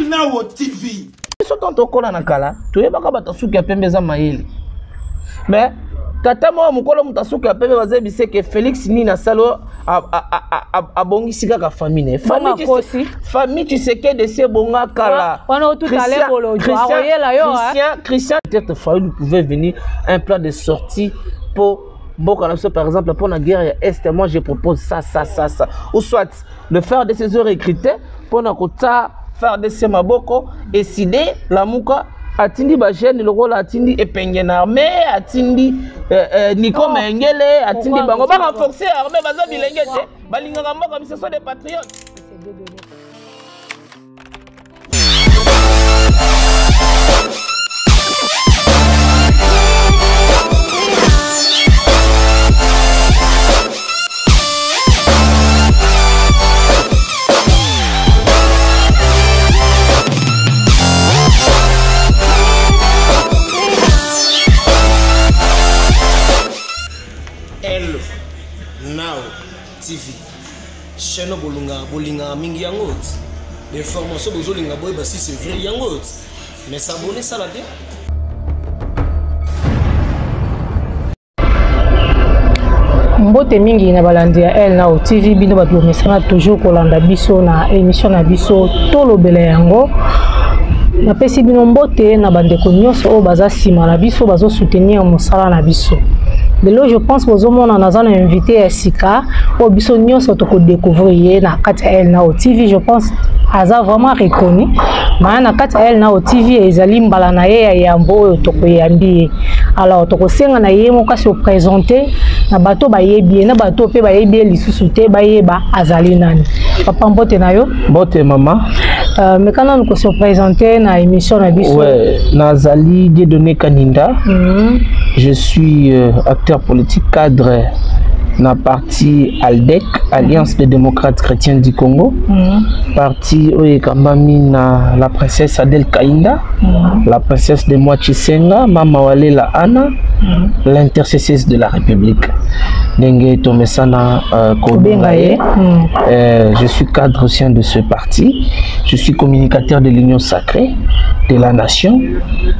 El Nao TV. Quand on a nakala, tu es pas capable pembe za mayele. Mais tata moi mukolo mutasuka pembe baze bise que Félix ni na salo abongisi kaka famille. Famille tu sais que de ces bonga kala. Christian peut-être Fayoulou pouvait venir un plan de sortie pour par exemple pour la guerre est, moi je propose ça. Ou soit le faire de ces heures écrites pour na kota faire de ces maboko et décider la muka atindi ba jeune le rôle atindi epengena armée atindi Nico Mengele atindi bango ba renforcer armée baza bilengete balinga mboka ce sont des patriotes. El Nao TV chaîne bolinga mingi yango des formations bozolinga boye basi c'est vrai yango mais s'abonner ça la bien. Mbote mingi na balandi ya El Nao TV bino bato mesana toujours kolanda biso na émission na biso tolobela yango. Na pesi bino mbote na bandeko nyonso o baza sima na biso bazo soutenir mosala na biso. Lelo je pense que vous avez invité à Sika pour biso nyonso to découvrir na kati El Nao TV. Je pense aza vraiment reconnu. Mais na kati El Nao TV ezali mbala na ye ya mbo to koyambi. Alors to ko senga na ye mo kasi présenter na bato ba yebi na bato pe ba yebi lisusu te ba yeba azali nani. Papa mbote na yo? Mbote mama. Mais quand on se présenter na émission na biso. Ouais, Nazali Dieudonné Kaninda. Je suis acteur politique cadre na parti ALDEC, Alliance des démocrates chrétiens du Congo. Parti Oyekambami na la princesse Adel Kainda, la princesse de Moachisenga, Mama Walela Anna, l'intercesseuse de la République. Dengue Tomesana Kobengaye. Je suis cadre au sein de ce parti. Je suis communicateur de l'Union sacrée de la nation.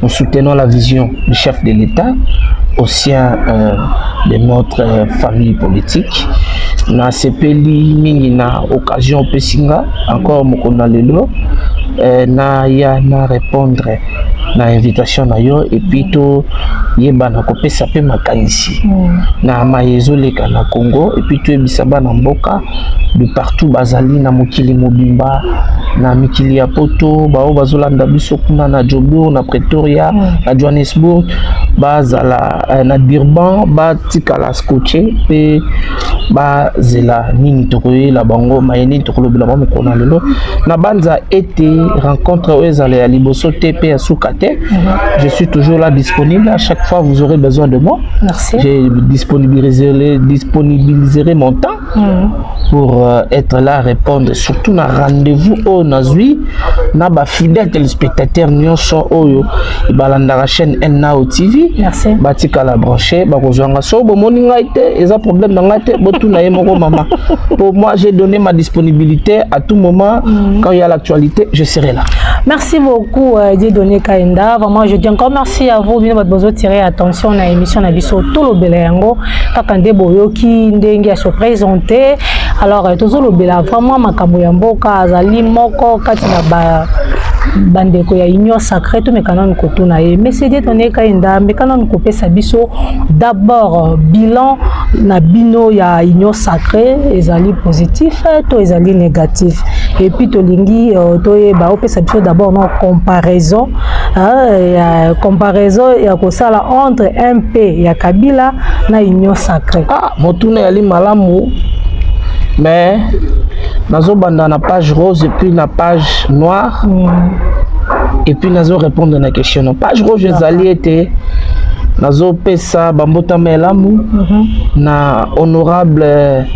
Nous soutenons la vision du chef de l'État au sein de notre famille politique. Na sepeli mingi na occasion pesinga encore mokona lelo na ya na répondre na invitation na yo et puis to yeba na kopesa pe makanisi na mayezo leka na Congo et puis to ebisaba na mboka de partout bazali na mokili mobimba na mikili ya poto bao bazolanda biso kuna na Jobo na Pretoria na Johannesburg bazala na Durban batikala scotché pe bazela nini tokoye la bango mayeni tokolobela ba mokona lelo na banza été rencontre ezale ya liboso TP ya Soukate. Je suis toujours là disponible à chaque fois vous aurez besoin de moi. Merci. Je disponibiliserai mon temps pour être là répondre surtout na rendez-vous au nazui na ba fidèle téléspectateur nyonso oyo balanda la chaîne El Nao TV. Merci. Batika la brancher ba kozanga so bo moninga ite eza problème na ngate botu na yemoko mama. Pour moi j'ai donné ma disponibilité à tout moment quand il y a l'actualité je serai là. Merci beaucoup Dieudonné Kainda. Vraiment je dis encore merci à vous. Bino bat besoin tirer attention na émission na biso tolobela yango kaka nde boyoki ndenge ya se présenter. Alors tozolobela vraiment makambo ya mboka azali moko kati na bandeko ya union sacrée to mekana nkotuna ye mais c'est Dieudonné Kainda mekana nkopesa biso d'abord bilan na bino ya union sacrée ezali positif to ezali négatif et puis tolingi to yeba opesa biso d'abord na comparaison ya kosala entre MP ya Kabila na union sacrée. Motuna yali malamu mais nazo banda na page rose et puis na page noire et puis nazo répondre na question page rose ezali été nazo pesa bambota melamu na honorable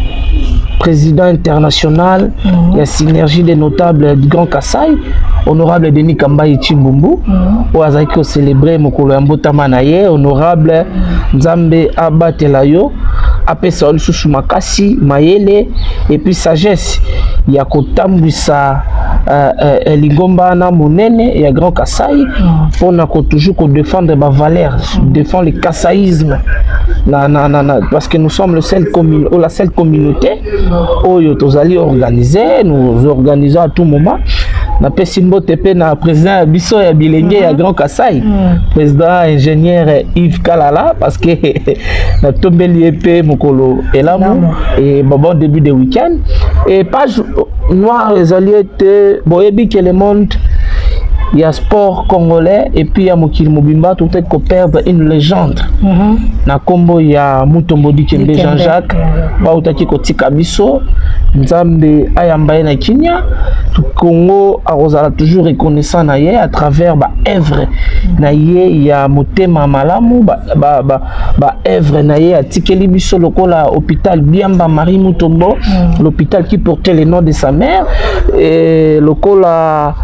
président international la synergie des notables du Grand Kassai honorable Denis Kambayi Chimbumbu o azaki ko célébrer mokolo ya mbotama na ye honorable Nzambe Abatelayo apesa lisusu makasi mayele et puis sagesse ya kotambwisa Lingomba na monene et à Grand Kasaï pour toujours défendre ma valeur, défendre le kassaïsme parce que nous sommes la seule communauté où nous allons organiser, nous organisons à tout moment. Na Pessimbo TP na président Bisso ya Bilenge ya Grand Kasaï, président ingénieur Yves Kalala parce que na tombeli EP mokolo elamu et bon début de week-end et page noire les alliés étaient boyebi que le monde il y a sport congolais et puis il y a Mokil Mobimba tout est qu'on perdre une légende. Na kombo il y a Mutombo Dikembe Jean-Jacques ba utaki kotika biso nzambe ayambaye na Kenya tout Congo a toujours reconnaissant na ye à travers ba œuvre na ye il y a motema malamu ba œuvre na ye atikeli biso lokola hôpital Biamba Marie Mutombo l'hôpital qui portait le nom de sa mère et lokola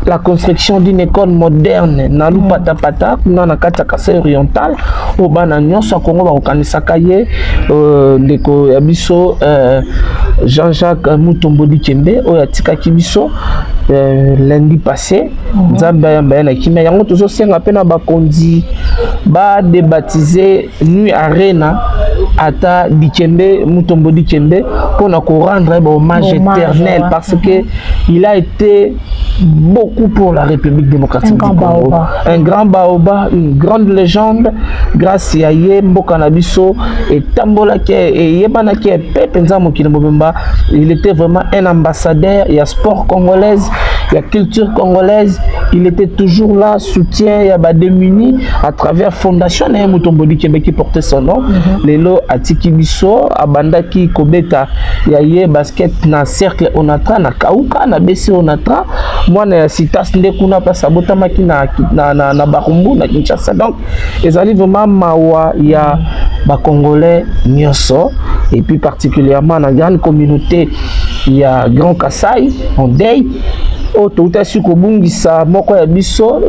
la construction d'une école moderne na Lupata Pata na Kata Kasai oriental au bana nyonso Congo ba kokanisa kaye ndeko ya biso Jean-Jacques Mutombo Dikembe oya tika kibiso lundi passé nzambe yamba na kimia yango tozo senga pena bakondi ba débaptiser nuit arena ata Dikembe Mutombo Dikembe pour na ko rendre hommage éternel parce que il a été beaucoup pour la République démocratique du Congo. Un grand baoba, une grande légende grâce à Ye Mboka Nabiso et Tambola et Yebana qui est Pepenza Mokilomobemba. Il était vraiment un ambassadeur, il y a sport congolaise, il y a culture congolaise, il était toujours là, soutien, il y a démunis à travers Fondation Mutombo Dikembe qui portait son nom. Lelo Atiki Biso, Abandaki Kobeta, il y a Ye basket na cercle Onatra, na Kauka, na BC Onatra. Moi na citas ndekuna pa sabota maki na Barumbu na Kinshasa donc ils allaient vraiment mawa ya ba congolais nyonso et puis particulièrement dans la grande communauté il y a Grand Kasaï en deuil Autorité Sukobungisa Moko ya Biso,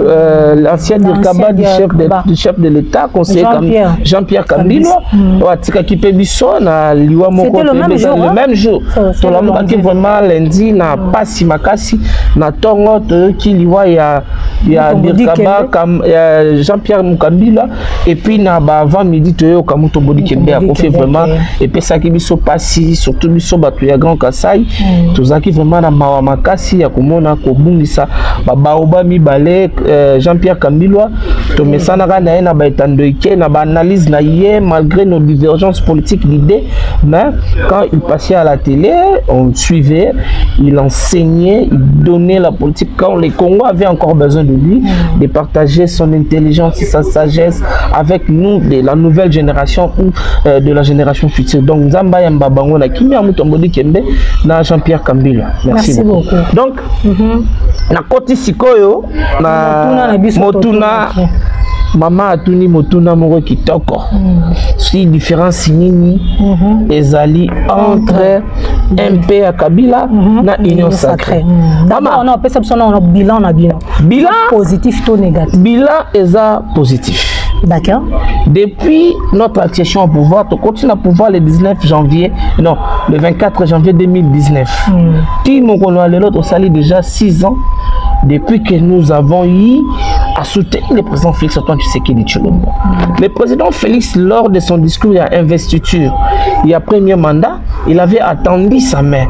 l'ancien directeur du chef de l'État, conseiller Jean-Pierre Kambilo, Watika Kipe Biso, na Liwa Moko le même jour. Tout le monde qui vraiment lundi na Pasi Makasi, na Tongo qui Liwa ya Jean-Pierre Mukambila et puis na ba avant midi Toyo Kamuto Bodikembe a confié vraiment et puis ça qui Biso Pasi surtout Biso Batu ya Grand Kasaï, tout ça qui vraiment na Mawa Makasi ya Komona Kobungisa Baoba Mibale Jean-Pierre Kambilwa to mesana kana na baetandoike na ba analyse na ye malgré nos divergences politiques d'idées mais quand il passait à la télé on suivait il enseignait il donnait la politique quand les Congos avaient encore besoin de lui de partager son intelligence et sa sagesse avec nous de la nouvelle génération ou de la génération future donc Nzamba Yamba Bango na Kimia Mutombo Dikembe na Jean-Pierre Kambilwa merci beaucoup. Donc na koti sikoyo na motuna mama atuni motuna moko kitoko si différence nini ezali entre MP à Kabila na Union Sacrée. D'abord on a perception on a bilan positif ou négatif. Bilan eza positif. D'accord. Depuis notre accession au pouvoir, on continue à pouvoir le 19 janvier, non, le 24 janvier 2019. Qui mon l'autre sali déjà 6 ans depuis que nous avons eu à soutenir le président Félix Antoine Tshisekedi Tshilombo. Le président Félix, lors de son discours à investiture, il y a premier mandat, il avait attendu sa main.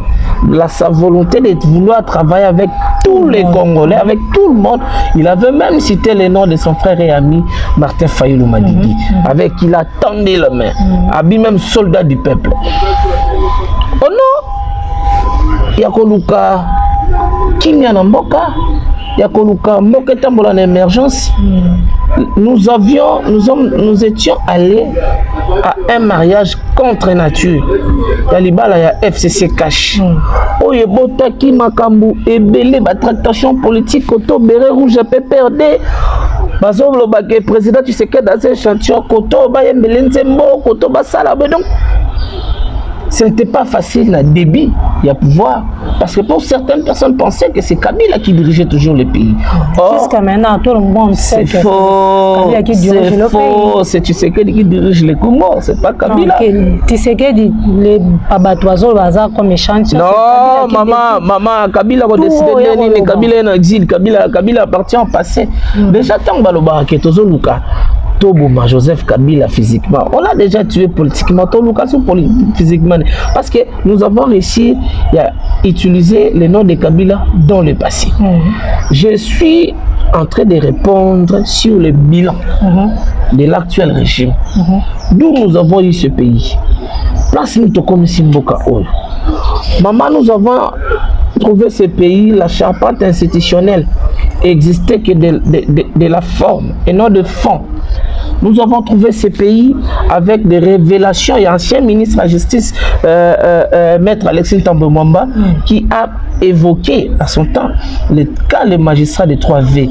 Sa volonté de vouloir travailler avec tous les Congolais, avec tout le monde. Il avait même cité le nom de son frère et ami Martin Fayulu Madidi, avec qui il attendait la main, habillé même soldat du peuple. Oh non, il y a Koluka, Kimia Namboka, il y a Koluka, Mboka Tambola l'émergence. Nous étions allés à un mariage contre nature. Yalibala ya FCC cash. Oyebota ki makambu ebele ba tractation politique auto béré rouge PPRD. Bazo lo ba ke président tu sais que dans ce chantier koto ba yembele nzembo koto ba sala donc ce n'était pas facile le débit, il y a pouvoir. Parce que pour certaines personnes pensaient que c'est Kabila qui dirigeait toujours le pays. Jusqu'à maintenant, tout le monde sait que c'est Kabila qui dirige le pays. C'est Tshisekedi qui dirige le Congo, c'est pas Kabila. Tshisekedi, les babatoiseaux, bazar comme échange. Non, maman, Kabila va décider de Kabila est en exil, Kabila appartient au passé. Déjà, tant que Baloba, que Tozo Luka, Toboma, Joseph Kabila physiquement, on l'a déjà tué politiquement, physiquement, parce que nous avons réussi à utiliser le nom de Kabila dans le passé. Je suis en train de répondre sur le bilan de l'actuel régime. D'où nous avons eu ce pays. Place nous comme Simboka Oyo. Maman, nous avons trouvé ce pays, la charpente institutionnelle existait que de la forme et non de fond. Nous avons trouvé ce pays avec des révélations. Il y a un ancien ministre de la Justice, Maître Alexis Tambemwamba, qui a évoqué à son temps le cas des magistrats de 3V,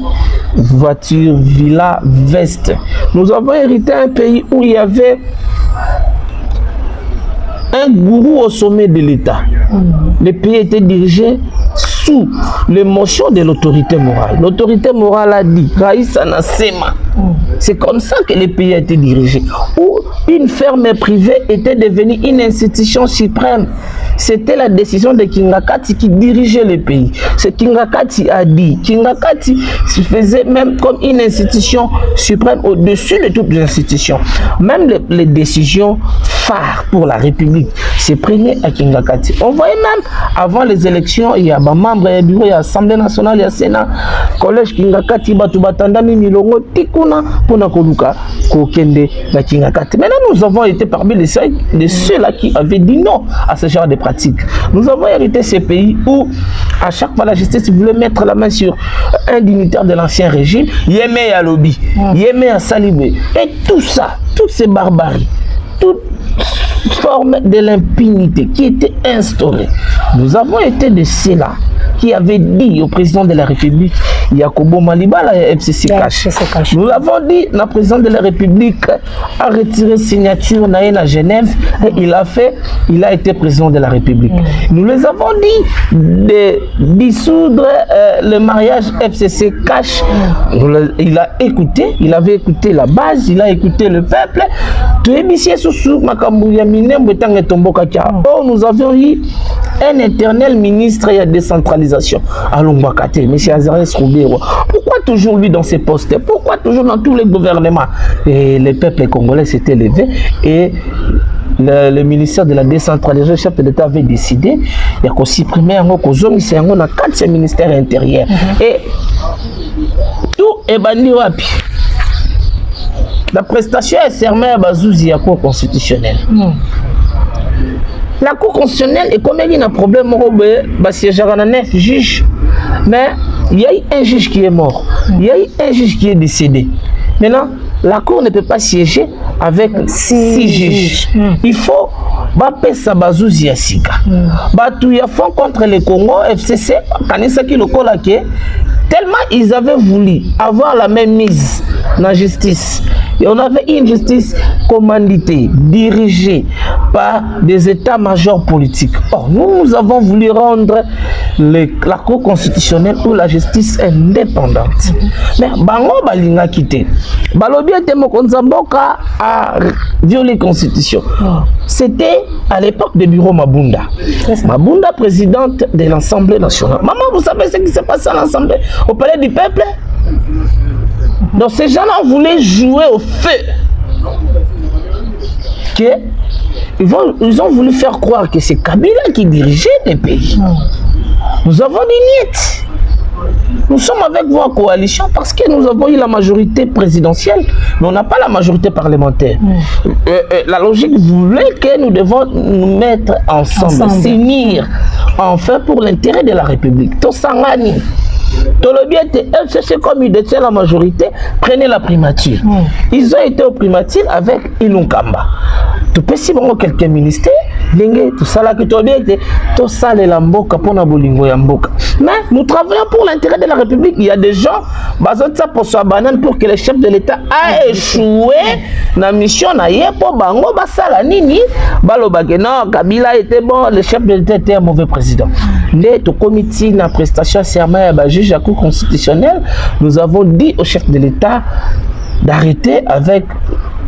voiture, villa, veste. Nous avons hérité un pays où il y avait un gourou au sommet de l'État. Le pays était dirigé sous l'émotion de l'autorité morale. L'autorité morale a dit, Raïssa Nassema. C'est comme ça que le pays a été dirigé. Où une ferme privée était devenue une institution suprême. C'était la décision de Kingakati qui dirigeait le pays. Ce Kingakati a dit. Kingakati se faisait même comme une institution suprême au-dessus de toutes les institutions. Même les décisions phares pour la République se prenaient à Kingakati. On voyait même avant les élections, il y a des membres, il y a bureau, il y a Assemblée nationale, il y a Sénat, collège Kingakati, Batubatandami, Milongo, Tikuna, Ponakoluka, Kokende, Kingakati. Maintenant, nous avons été parmi les ceux-là qui avaient dit non à ce genre de pratiques. Nous avons hérité ces pays où, à chaque fois, la justice voulait mettre la main sur un dignitaire de l'ancien régime, Yémé à Lobby, Yémé à Salibé, et tout ça, toutes ces barbaries, toute forme de l'impunité qui était instaurée. Nous avons été de ceux-là qui avait dit au président de la République, Yakobo Maliba, la FCC cache. Nous avons dit, le président de la République a retiré signature à Genève et il a été président de la République. Nous les avons dit de dissoudre le mariage FCC cache. Il a écouté, il avait écouté la base, il a écouté le peuple. Oh, nous avions eu un éternel ministre et la décentralisation. Allons, M. Azarès Roubero. Pourquoi toujours lui dans ses postes? Pourquoi toujours dans tous les gouvernements? Et le peuple congolais s'était levé et le ministère de la décentralisation, le chef de l'État avait décidé il y a supprimé un a 4 ministères intérieurs. Et tout est banni wapi. La prestation est sermée à Bazouzi à la Cour constitutionnelle. La Cour constitutionnelle est comme il y a un problème, il y a 9 juges, mais il y a eu un juge qui est mort, il y a eu un juge qui est décédé. Maintenant, la Cour ne peut pas siéger avec 6 juges. Il faut Bapesa Bazouzi à Sika. Batouya font contre le Congo, FCC, Kanisaki le Kolake, tellement ils avaient voulu avoir la même mise dans la justice. Et on avait une justice commanditée, dirigée par des états-majors politiques. Or, nous avons voulu rendre la Cour constitutionnelle ou la justice indépendante. Mais Bango Balinga quitté. Balobi était Mokonzamboka a violé la Constitution. C'était à l'époque du bureau Mabunda. Mabunda, présidente de l'Assemblée nationale. Maman, vous savez ce qui s'est passé à l'Assemblée, au palais du peuple? Donc ces gens-là voulaient jouer au feu. Ils ont voulu faire croire que c'est Kabila qui dirigeait les pays. Nous avons dit niet. Nous sommes avec vous en coalition parce que nous avons eu la majorité présidentielle, mais on n'a pas la majorité parlementaire. La logique voulait que nous devons nous mettre ensemble. S'unir enfin pour l'intérêt de la République. Tosangani. C'est comme ils détiennent la majorité, prenez la primature. Ils ont été au primature avec Ilunkamba. tu peux si bon quelques ministères lingue tout ça là que tu as bien tout ça les lamboka pour na bolingo ya mboka. Mais nous travaillons pour l'intérêt de la République. Il y a des gens bazot ça pour sa banane pour que le chef de l'État a échoué na mission na ye pour bango basala nini baloba que non Kabila était bon, le chef de l'État était un mauvais président. Les to comité na prestation serment ya ba juge à cour constitutionnelle, nous avons dit au chef de l'État d'arrêter avec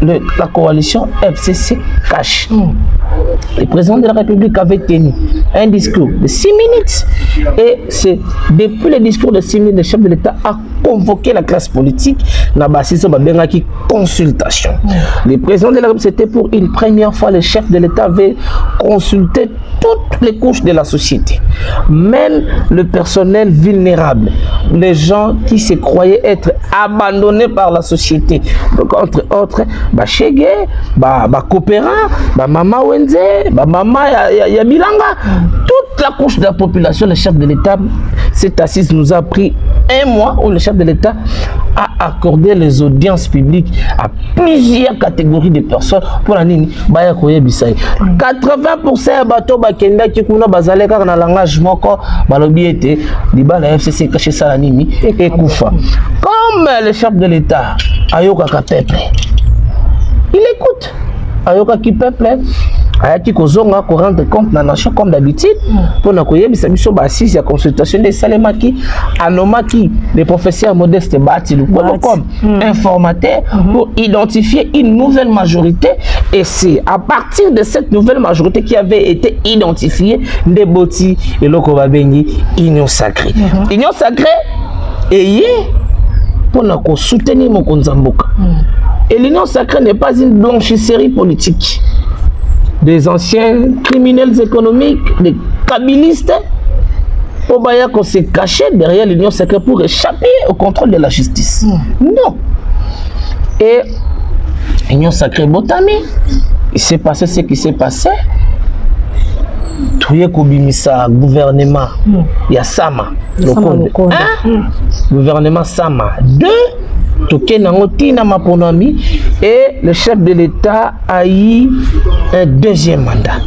la coalition FCC Cash. Le président de la République avait tenu un discours de 6 minutes et c'est depuis le discours de 6 minutes, le chef de l'État a convoqué la classe politique na basis qui consultation. Le président de la République, c'était pour une première fois, le chef de l'État avait consulté toutes les couches de la société, même le personnel vulnérable, les gens qui se croyaient être abandonnés par la société. Donc entre autres, Chege, Kopera, Mama Wenze, Mama Yabilanga, toute la couche de la population, le chef de l'État, cette assise nous a pris un mois où le chef de l'État a accordé les audiences publiques à plusieurs catégories de personnes pour la nini baya koye bisai 80% ya bato bakenda kikuna bazale kaka na langage moko balobi ete libala FCC caché ça la nini et kufa. Comme le chef de l'État ayoka ka peuple, il écoute ayoka ki peuple ayaki kozonga ko rendre compte na nation comme d'habitude pour na koyebisa biso ba assise ya consultation des salemaki anomaki les professeurs modestes bati comme informateur pour identifier une nouvelle majorité, et c'est à partir de cette nouvelle majorité qui avait été identifiée Ndeboti et Lokoba Bengi union sacrée. Union sacrée et pour na ko soutenir Mokonza Mboka. Et l'union sacrée n'est pas une blanchisserie politique des anciens criminels économiques, des kabilistes, Obaya qu'on s'est caché derrière l'union sacrée pour échapper au contrôle de la justice. Non. Et l'union sacrée Botami, il s'est passé ce qui s'est passé. Touye Kobimisa, gouvernement, il y a Sama, gouvernement Sama. 2, Toké Nangoti Namaponami, et le chef de l'État a eu un deuxième mandat.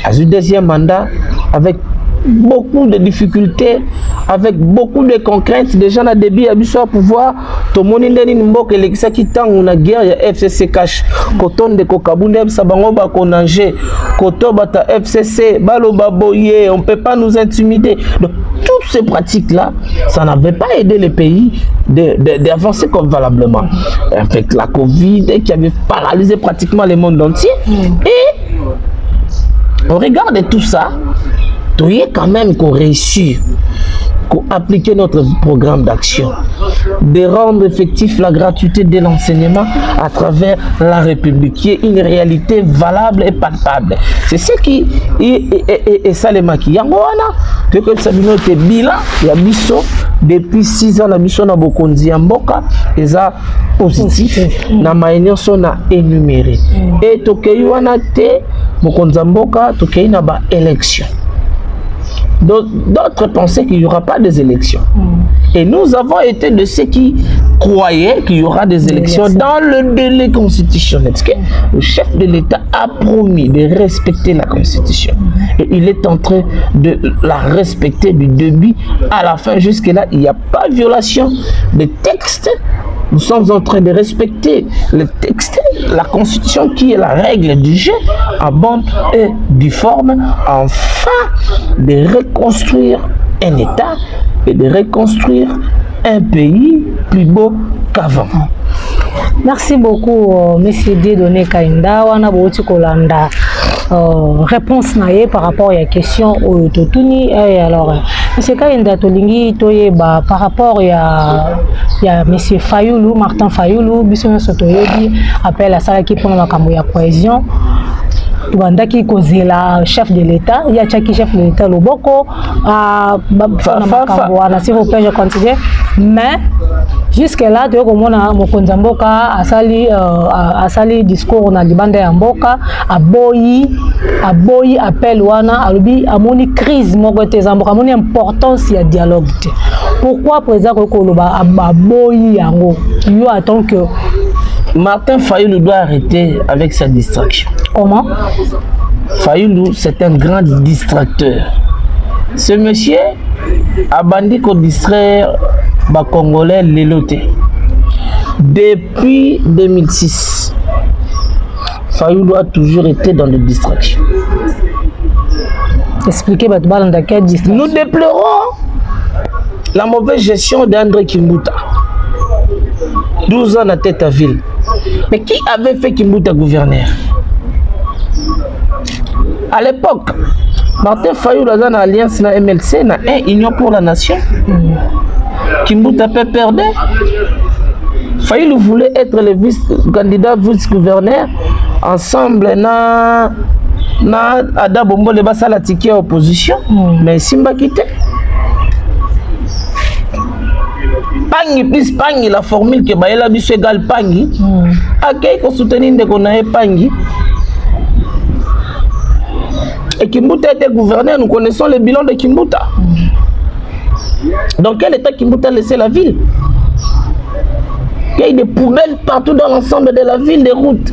A eu un deuxième mandat avec beaucoup de difficultés, avec beaucoup de contraintes. Déjà, on a début à pouvoir. Tout le monde est mbok elekisa qui tang on a guerre ya FCC cash. Koton de Kokabunde sabango ba konangé. Koto bata FCC baloba boye, on peut pas nous intimider. Donc toutes ces pratiques là, ça n'avait pas aidé les pays d'avancer convenablement. Avec la Covid qui avait paralysé pratiquement le monde entier. Et on regarde tout ça. Il y a quand même qu'on réussit à appliquer notre programme d'action, de rendre effectif la gratuité de l'enseignement à travers la République, qui est une réalité valable et palpable. C'est ce qui est ça les maquis. Yangoana, que ça était bilan, il y a biso depuis 6 ans, la mission na bokonzi Mboka, et ça positif, na maïnio son a énuméré. Et tokeyuana te bokonzi Mboka, tokey na ba élection. D'autres pensaient qu'il n'y aura pas des élections. Et nous avons été de ceux qui croyaient qu'il y aura des élections dans le délai constitutionnel. Parce que le chef de l'État a promis de respecter la Constitution. Et il est en train de la respecter du début à la fin. Jusque-là, il n'y a pas de violation des textes. Nous sommes en train de respecter le texte, la Constitution qui est la règle du jeu, en bonne et due forme, afin de reconstruire un État et de reconstruire un pays plus beau qu'avant. Merci beaucoup, Monsieur Dieudonné Kainda. On a beaucoup de réponse par rapport à la question au Totuni. Alors, Monsieur Kainda, par rapport à Monsieur Fayoulou, Martin Fayoulou, Bissona Sotoyebi, appelle à ça qui prend la camoya cohésion. Qui causait la chef de l'État, il y a qui chef de l'État le boko si vous plaît je continue, mais jusque là tu vois comme on a Mokonza Mboka a sali discours na libanda ya mboka aboyi appel wana alobi amoni crise moko te zamboka amoni importance ya dialogue te. Pourquoi président ko loba aboyi yango yo attend que Martin Fayoulou doit arrêter avec sa distraction. Comment? Fayoulou, c'est un grand distracteur. Ce monsieur a bandit qu'on distraire les Congolais l'éloté. Depuis 2006, Fayoulou a toujours été dans des distractions. Expliquez dans quelle distraction. Nous déplorons la mauvaise gestion d'André Kimbuta. 12 ans à tête à ville. Mais qui avait fait Kimbuta gouverneur? À l'époque, Martin Fayoulou a une alliance na MLC, na Union pour la Nation. Kimbuta peut perdre. Fayoulou voulait être le candidat vice-gouverneur ensemble na Ada Bombo le basala ticket opposition, mais Simba quitté. Pangi plus Pangi, la formule que Baïla Bisso égale Pangi, à qui qu'on soutenir de qu'on a Pangi. Et Kimbuta était gouverneur, nous connaissons le bilan de Kimbuta. Dans quel état Kimbuta a laissé la ville? Il y a des poubelles partout dans l'ensemble de la ville, des routes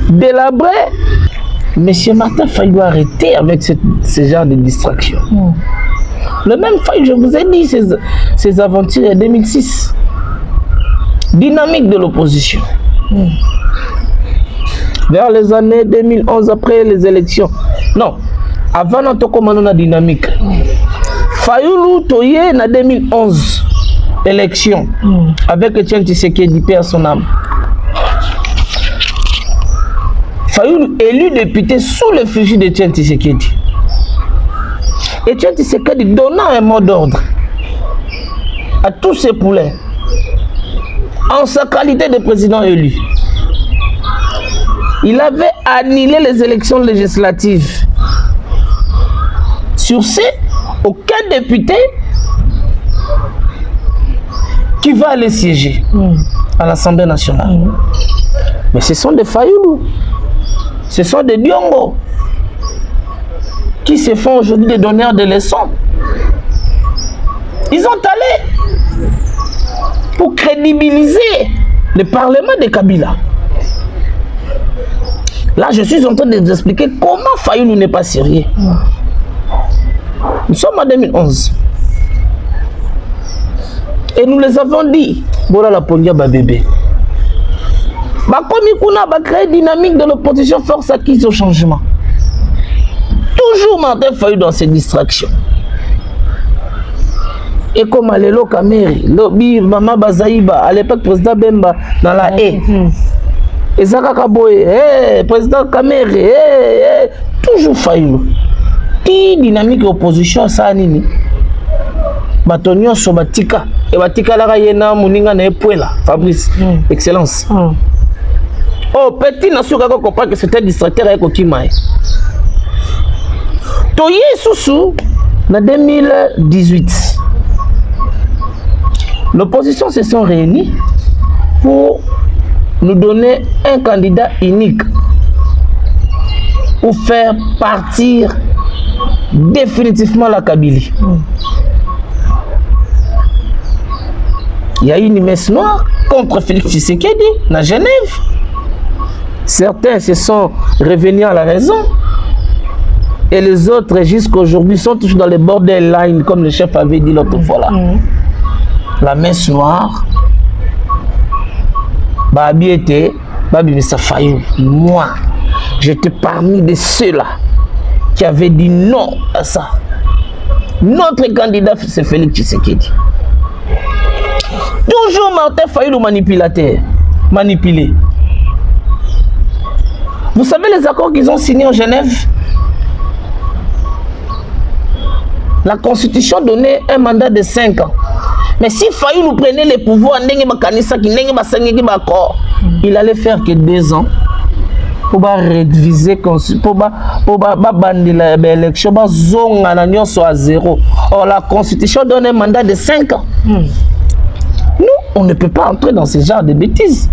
délabrées. Monsieur Martin Fayoulou arrêter avec ce genre de distraction. Le même Fayoulou, je vous ai dit, ses aventures en 2006. Dynamique de l'opposition. Vers les années 2011, après les élections. Non, avant notre commandant dynamique. Fayoulou Toye en 2011, élection, avec Etienne Tshisekedi, paix à son âme. Fayoulou élu député sous le fusil d'Etienne Tshisekedi. Etienne Tshisekedi donnant un mot d'ordre à tous ses poulets en sa qualité de président élu. Il avait annulé les élections législatives. Sur ce, aucun député qui va aller siéger à l'Assemblée nationale. Mais ce sont des Fayoulou. Ce sont des Diongo qui se font aujourd'hui des donneurs de leçons. Ils ont allé pour crédibiliser le Parlement de Kabila. Là, je suis en train de vous expliquer comment Fayoulou n'est pas sérieux. Nous sommes en 2011. Et nous les avons dit, voilà la ponia bébé. Bakomi Kuna va créer dynamique de l'opposition force acquise au changement. Toujours Martin Fayoulou dans ses distractions. Et comme à l'élo Kameri, Lobi, Mama Bazaïba, à l'époque président Bemba dans la haie. Et Zaka Kaboye, président Kameri, toujours Fayoulou. Qui dynamique opposition ça nini? Batonio Sobatika. Et Batika la Rayena Muninga na Epuela. Fabrice, excellence. Oh, petit n'a su comprendre que c'était distracteur avec Okimae. Toye Soussou, en 2018, l'opposition se sont réunis pour nous donner un candidat unique pour faire partir définitivement la Kabylie. Il y a eu une messe noire contre Félix Tshisekedi à Genève. Certains se sont revenus à la raison et les autres jusqu'à aujourd'hui sont toujours dans les borderline comme le chef avait dit l'autre fois là. La messe noire, Babi était, Babi Missa Fayoulou, moi, j'étais parmi de ceux-là qui avaient dit non à ça. Notre candidat c'est Félix Tshisekedi. Toujours Martin Fayoulou manipulateur, manipulé. Vous savez les accords qu'ils ont signés en Genève? La Constitution donnait un mandat de 5 ans. Mais si Fayoulou prenait les pouvoirs, il allait faire que 2 ans pour réviser, pour l'élection, à 0. Or, la Constitution donne un mandat de 5 ans. Nous, on ne peut pas entrer dans ce genre de bêtises.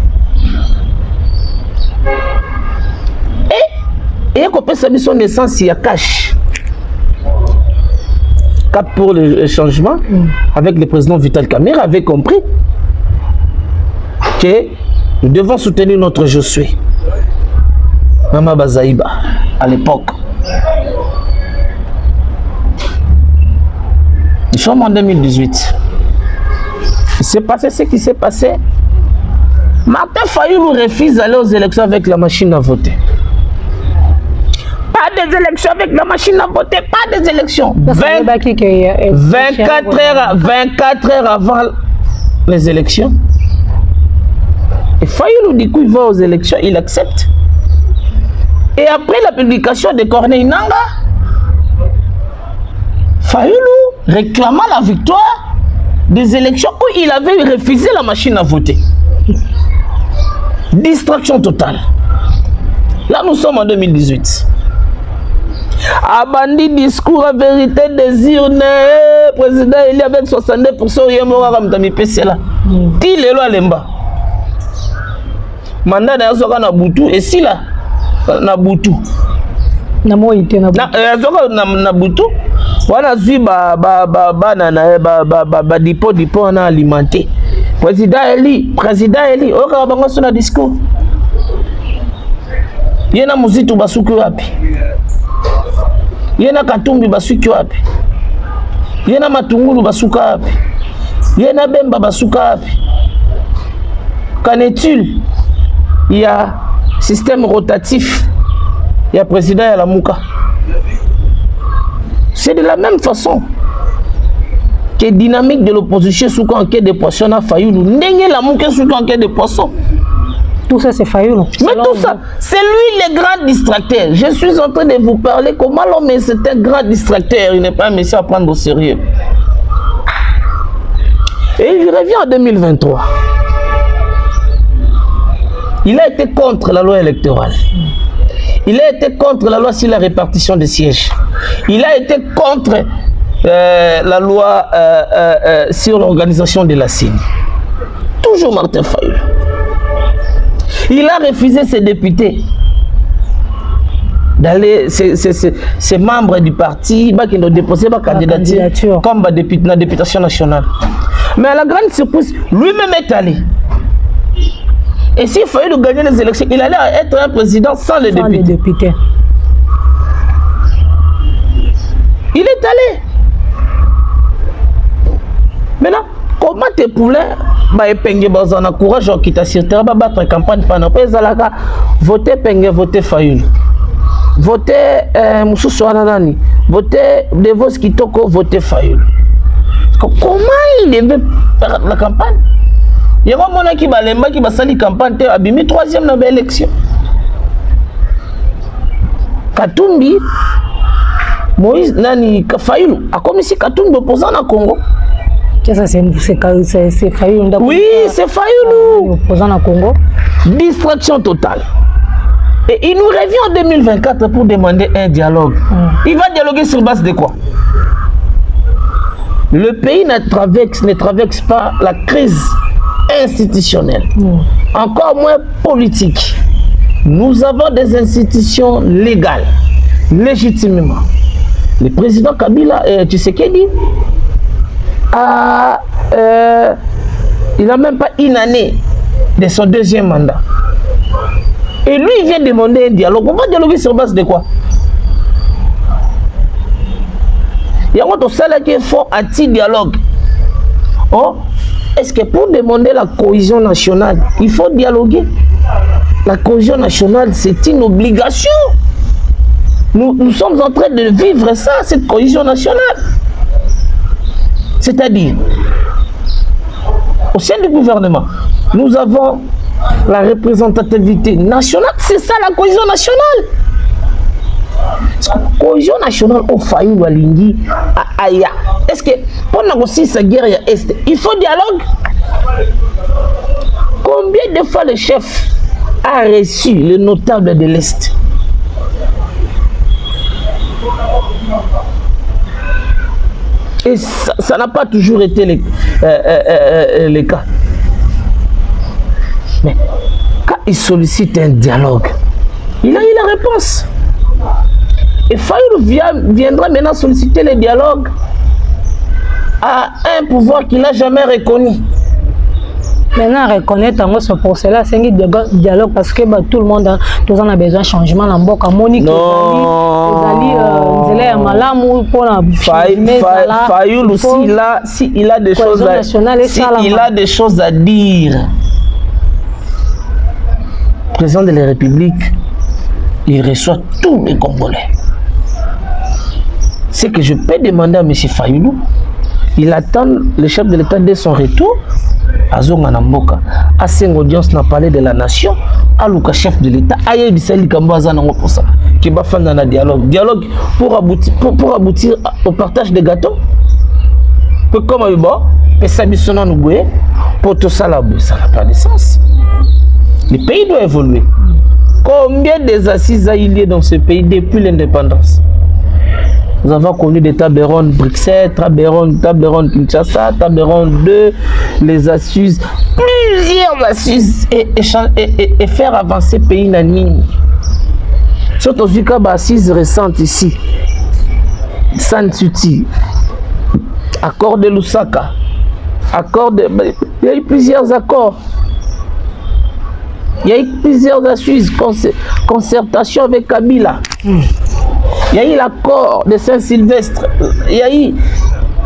Et qu'on peut savoir son naissance, il y a cash. Cap pour le changement, avec le président Vital Kamerhe, avait compris que Nous devons soutenir notre Josué, Mama Bazaïba, à l'époque. Nous sommes en 2018. Il s'est passé ce qui s'est passé. Martin Fayoulou refuse d'aller aux élections avec la machine à voter. Pas des élections avec la machine à voter, pas des élections. 24 heures avant les élections. Et Fayoulou, du coup, il va aux élections, il accepte. Et après la publication de Corneille Nangaa, Fayoulou réclamant la victoire des élections où il avait refusé la machine à voter. Distraction totale. Là, nous sommes en 2018. Abandi discours à vérité des urnes. Président, il y avec 62%. Il y a un PC là. Ti le loi lemba. Mandat na yasoka na butu. Et si là, na butu. Na mo ite na butu. Na butu. Wana zui ba dipo na alimenté. Président Eli. Oka bango sona discours. Yena muzitu basuki wapi. Yena Katumbi basuki wapi. Yena Matungulu basuka wapi. Yena Bemba basuka wapi. Qu'en est-il? Il y a système rotatif. Il y a président et la Mouka. C'est de la même façon que dynamique de l'opposition sous enquête de poisson à Fayoulou. N'engé la Mouka sous enquête de poisson. Tout ça, c'est Fayoulou. Mais tout ça, c'est lui le grand distracteur. Je suis en train de vous parler comment l'homme est un grand distracteur. Il n'est pas un monsieur à prendre au sérieux. Et il revient en 2023. Il a été contre la loi électorale. Il a été contre la loi sur la répartition des sièges. Il a été contre la loi sur l'organisation de la CENI. Toujours Martin Fayoulou. Il a refusé ses députés d'aller, ses membres du parti, qui ont déposé ma candidature comme la députation nationale. Mais à la grande surprise, lui-même est allé. Et s'il fallait gagner les élections, il allait être un président sans les députés. Il est allé. Maintenant, comment tes poulains épingler dans un courage qui t'a sur terre, battre campagne pendant voter Pengue, voter Fayoulou. Voter Moussou Ananani, voter Devos Kitoko, voter Fayoulou. Comment il devait faire la campagne? Il y a un moment qui va sali campagne, il a mis 3e dans l'élection. Katumbi, Moïse Nani Fayoulou, a comme si Katumbi opposant au Congo. Ça, c'est Fayoulou. Oui, c'est Fayoulou. Opposant au Congo. Distraction totale. Et il nous revient en 2024 pour demander un dialogue. Il va dialoguer sur base de quoi? Le pays ne traverse pas la crise institutionnelle, encore moins politique. Nous avons des institutions légales, légitimement. Le président Kabila, tu sais qu'il dit, il n'a même pas une année de son 2e mandat. Et lui, il vient demander un dialogue. On va dialoguer sur base de quoi? Il y a un salaire qui est fort anti-dialogue. Oh, est-ce que pour demander la cohésion nationale, il faut dialoguer? La cohésion nationale, c'est une obligation. Nous sommes en train de vivre ça, cette cohésion nationale. C'est-à-dire, au sein du gouvernement, nous avons la représentativité nationale. C'est ça la cohésion nationale. La cohésion nationale au Fayoulou Alingi à Aya. Est-ce que pour négocier sa guerre à Est, il faut dialogue? Combien de fois le chef a reçu le notable de l'Est? Et ça n'a pas toujours été le cas. Mais quand il sollicite un dialogue, il a eu la réponse. Et Fayoulou viendra maintenant solliciter le dialogue à un pouvoir qu'il n'a jamais reconnu. Maintenant, reconnaître c'est pour cela, c'est un dialogue parce que tout le monde a besoin de changement. Monique, Fayoulou, s'il a des choses à dire, le président de la République, il reçoit tous les Congolais. Ce que je peux demander à M. Fayoulou, il attend le chef de l'État dès son retour. Azonga Namboka, à cette audience n'a parlé de la nation, à Luka chef de l'État, à Yébissali Kambaza Nango pour ça, qui va faire un dialogue pour aboutir au partage des gâteaux. Comme il va, et ça bisonna nous boué, pour tout ça là, ça n'a pas de sens. Le pays doit évoluer. Combien des assises il y a dans ce pays depuis l'indépendance? Nous avons connu des Taberon Bruxelles, Taberon Kinshasa, Taberon 2, les assises, plusieurs assises et faire avancer le pays dans ligne. Surtout vu qu'il y a des assises récentes ici. Sansuti, accord de Lusaka, il y a eu plusieurs accords. Il y a eu plusieurs assises, concertation avec Kabila. Il y a eu l'accord de Saint-Sylvestre. Il y a eu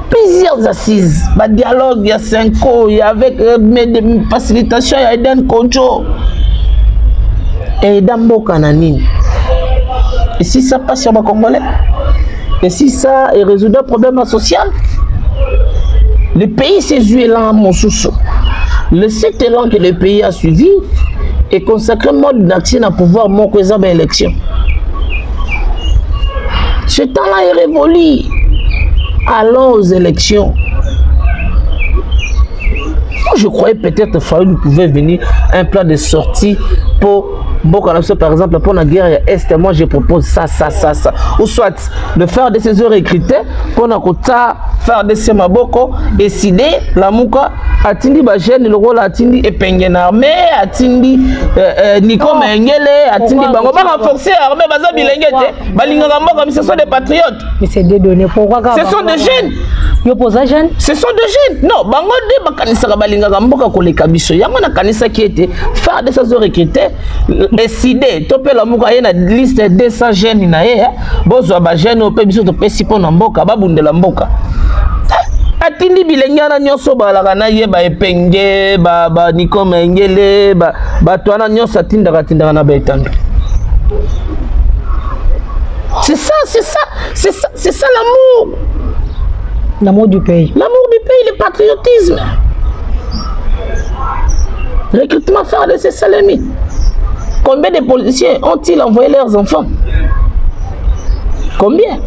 plusieurs assises. Le dialogue, il y a 5 ans. Il y a avec des facilitations, il y a Eden Kojo. Et Dambo Kananine. Et si ça passe sur le Congolais, et si ça résout un problème social, le pays s'est joué là à mon sous-sol. Le 7 élan que le pays a suivi est consacré mode d'action à pouvoir mon président de l'élection. Ce temps-là est révolu. Allons aux élections. Je croyais peut-être qu'il pouvait venir un plan de sortie pour par exemple pour la guerre Est. Moi je propose ça. Ou soit de faire des saisons recrutées pour faire des semaboko, décider la mouka atindi bajene le rôle atindi epengena armée atindi Nico Mengele atindi bango ba renforcer armée baza bilenge te balinga mboka mais ce sont des patriotes. Mais c'est des données pourquoi ce sont des jeunes. Ce sont des jeunes. Non, bango de bakanisa balinga mboka koleka biso yango na kanisa qui était faire des saisons recrutées décider topé la mouka na liste de 200 jeunes na ye bozwa ba jeunes au pe biso to pesi po na mboka babundela mboka atindi bilengana nyonso balaka na ye ba epenge ba Nico Mengele ba twana nyonso atindaka na betando. C'est ça l'amour. L'amour du pays. L'amour du pays, le patriotisme. Recrutement faire de ces salémis. Combien de policiers ont-ils envoyé leurs enfants? Combien?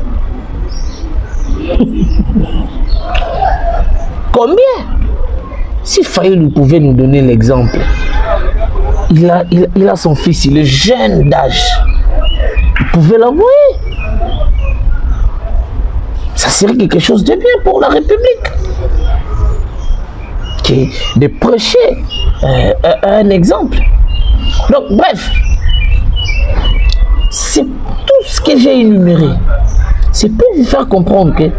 Combien? Si Fayoulou pouvait nous donner l'exemple, il a son fils, il est jeune d'âge. Il pouvait l'envoyer. Ça serait quelque chose de bien pour la République. De prêcher un exemple. Donc, bref, c'est tout ce que j'ai énuméré. C'est pour vous faire comprendre que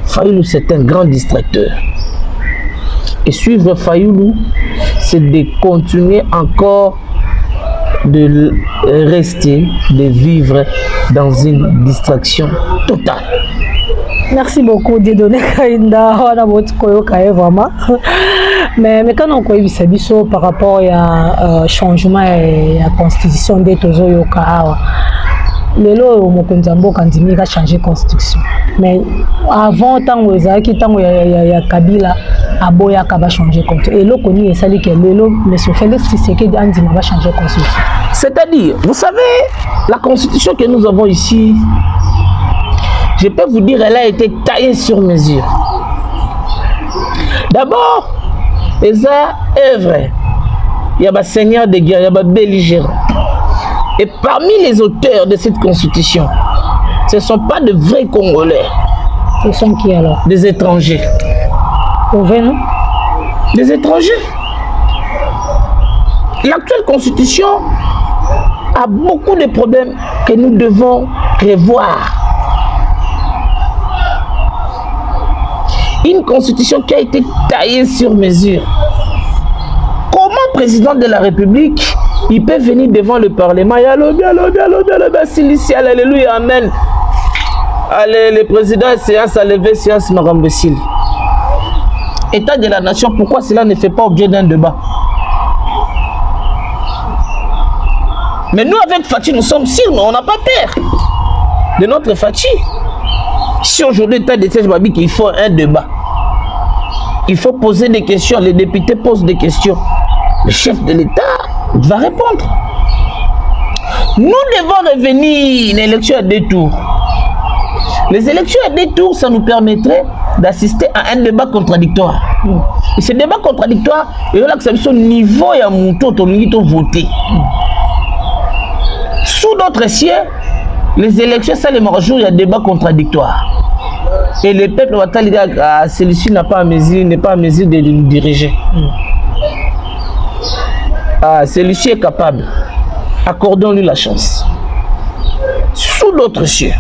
Fayoulou, c'est un grand distracteur. Et suivre Fayoulou, c'est de continuer encore de rester, de vivre dans une distraction totale. Merci beaucoup de donner vraiment. Mais quand on connaît Bisabiso par rapport à changement et à constitution des Tozo Yoka, le lot au Mokonzambo quand il a changé constitution. Mais avant tant que ya Kabila Aboya Kaba changer constitution. Et l'eau connu et sali que le lot Monsieur Félix Tshisekedi Andima va changer constitution. C'est-à-dire, vous savez, la constitution que nous avons ici, je peux vous dire, elle a été taillée sur mesure. D'abord, les œuvres, il y a des seigneurs de guerre, il y a des belligérants. Et parmi les auteurs de cette constitution, ce ne sont pas de vrais Congolais. Ils sont qui alors? Des étrangers. Non? Des étrangers. L'actuelle constitution a beaucoup de problèmes que nous devons revoir. Une constitution qui a été taillée sur mesure. président de la République, il peut venir devant le Parlement. Alléluia, amen. Allez, le président, séance à lever, séance Marambessil. État de la nation, pourquoi cela ne fait pas objet d'un débat? Mais nous, avec Fatih, nous sommes sûrs, mais on n'a pas peur de notre Fatih. Si aujourd'hui, l'état de siège m'a dit qu'il faut un débat, il faut poser des questions, les députés posent des questions, le chef de l'État va répondre. Nous devons revenir à l'élection à 2 tours. Les élections à 2 tours, ça nous permettrait d'assister à un débat contradictoire. Et ce débat contradictoire, il y a son niveau et à mon tour, on voter. Sous d'autres cieux, les élections, ça les marjours, il y a débat contradictoire. Et le peuple va dire que celui-ci n'est pas à mesure de nous diriger. Celui-ci est capable. Accordons-lui la chance. Sous d'autres cieux.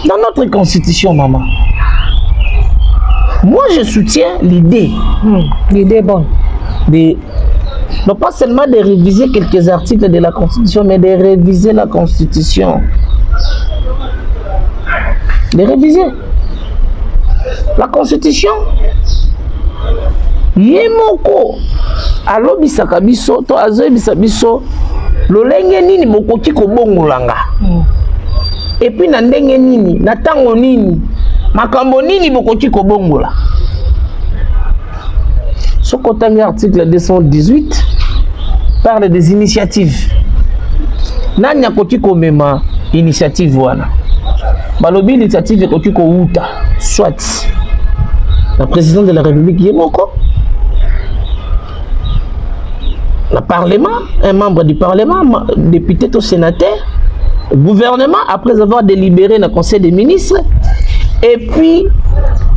Dans notre constitution, maman, moi je soutiens l'idée. L'idée est bonne. Non pas seulement de réviser quelques articles de la Constitution, mais de réviser la Constitution. De réviser. La Constitution, Yemoko, alo bisaka biso, to azo biso, lolenge nini bokoki kobongolanga. Et puis na ndenge nini, na tango nini, makambo nini bokoki kobongola. Ce côté article 218 parle des initiatives. Nani akoti komema initiative wana. Balobi initiative ekoti ko uta soit la présidente de la République yemoko. Le Parlement, un membre du Parlement, député ou sénateur, gouvernement après avoir délibéré dans le Conseil des ministres et puis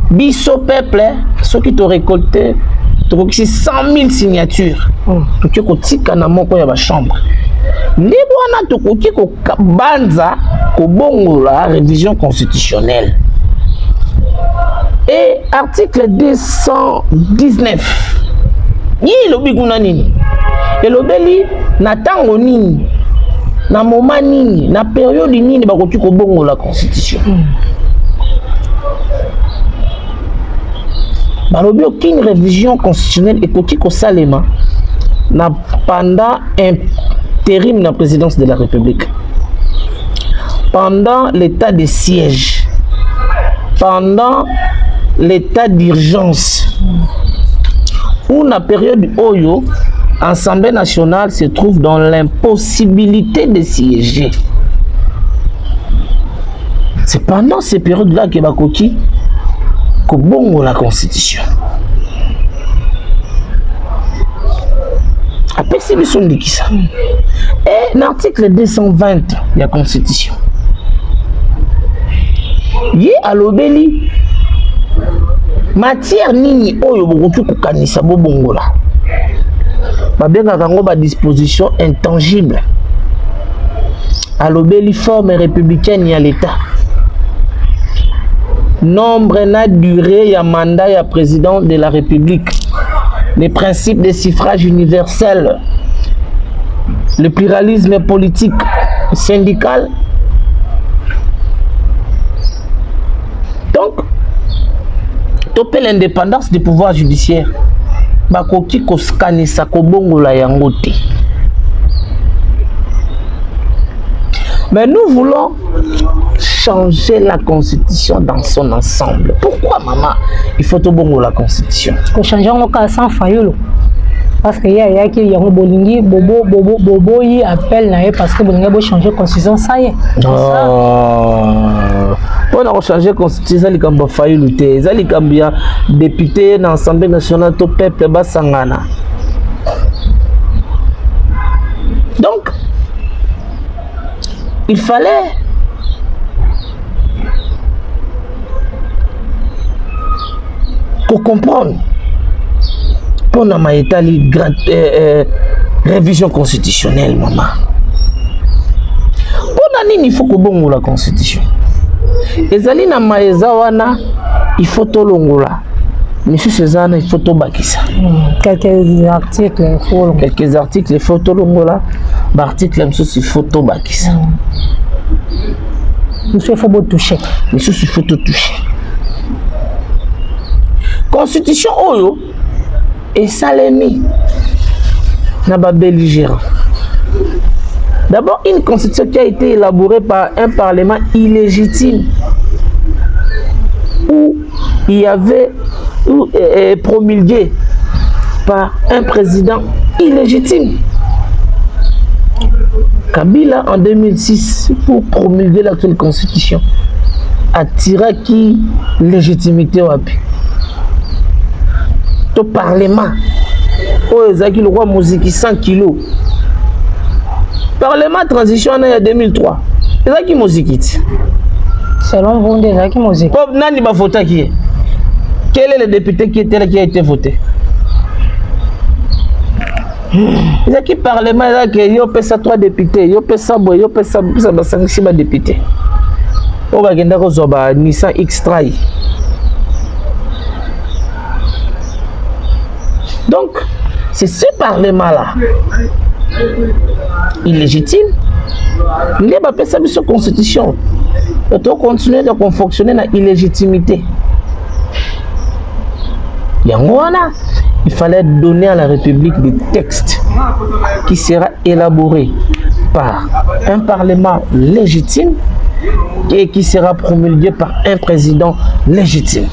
biso peuple ceux qui t'ont récolté 100 000 signatures. Tu as tika na moko ya ba chambre. Ni bwana tokoki ko banza ko bongola révision constitutionnelle. Et article 219. Ni lobi kuna nini? Elobeli na tango nini? Na moment nini? Na période nini bakoki ko bongola constitution. Balobi aucune révision constitutionnelle et koki ko salema na pendant intérim de la présidence de la République, pendant l'état de siège, pendant l'état d'urgence ou la période Oyo, l'Assemblée nationale se trouve dans l'impossibilité de siéger. C'est pendant ces périodes-là que Bakoki Kobongo la Constitution. Après, c'est le son de qui ça. Et l'article 220 de la Constitution. Yé à l'obéli. Matière nini oyo bokoki kokanisa bobongola. Babenga kango ba disposition intangible. À l'obéli forme républicaine ya l'État. Nombre na durée ya mandat ya président de la République. Les principes de suffrage universel, le pluralisme politique, syndical. Donc, topé l'indépendance du pouvoir judiciaire. Bakoki ko scanisa ko bongola yango te. Mais nous voulons changer la constitution dans son ensemble. Pourquoi, maman, il faut tout bon la constitution? Pour changer en cas sans faillot. Parce qu'il y a qui y a un bolingi, bobo, il appelle naé parce que bolingi veut changer la constitution, ça y est. On a changé la constitution, il y a un faillot, il y a un député dans l'Assemblée nationale, tout peuple, basangana. Donc, il fallait qu'on comprenne pour la révision constitutionnelle, maman. Pour il faut que bon la constitution. Et zali na maezawana il faut tolongola. Monsieur Cézanne, il faut tout bakisa. Quelques articles, il faut tout longola. Article, il faut tout bakisa. Monsieur, il faut toucher. Monsieur, il faut tout toucher. Constitution Oyo et Salemi n'a pas belligérant. D'abord, une constitution qui a été élaborée par un parlement illégitime où il y avait promulgué par un président illégitime. Kabila en 2006 pour promulguer l'actuelle constitution a tiré qui légitimité au appui. Au parlement, le roi musique 100 kilos. Parlement transition en 2003. C'est qui musique. Selon vous, c'est qui musique. Nani va voter qui est? Quel est le député qui était là qui a été voté? Il y a qui parlement là que yo pesa 3 députés, yo pesa boy, yo pesa 5 députés. On va gagner ko Nissan X-Trail. Donc, c'est ce parlement-là, illégitime, il n'est pas pensé sur la constitution. Il doit continuer de fonctionner dans l'illégitimité. Il fallait donner à la République des textes qui sera élaboré par un parlement légitime et qui sera promulgué par un président légitime.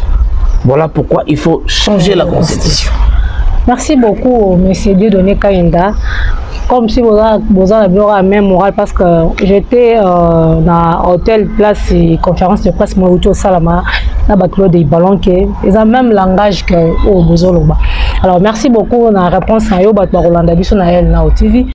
Voilà pourquoi il faut changer la constitution. Merci beaucoup, M. Dieudonné Kainda. Comme si vous avez la même morale parce que j'étais dans l'hôtel place et conférence de presse Mourouto Salama, dans le des ballons qui ils ont le même langage que au Bozoloba. Alors merci beaucoup dans la réponse à Yo Batbarolanda Biso na TV.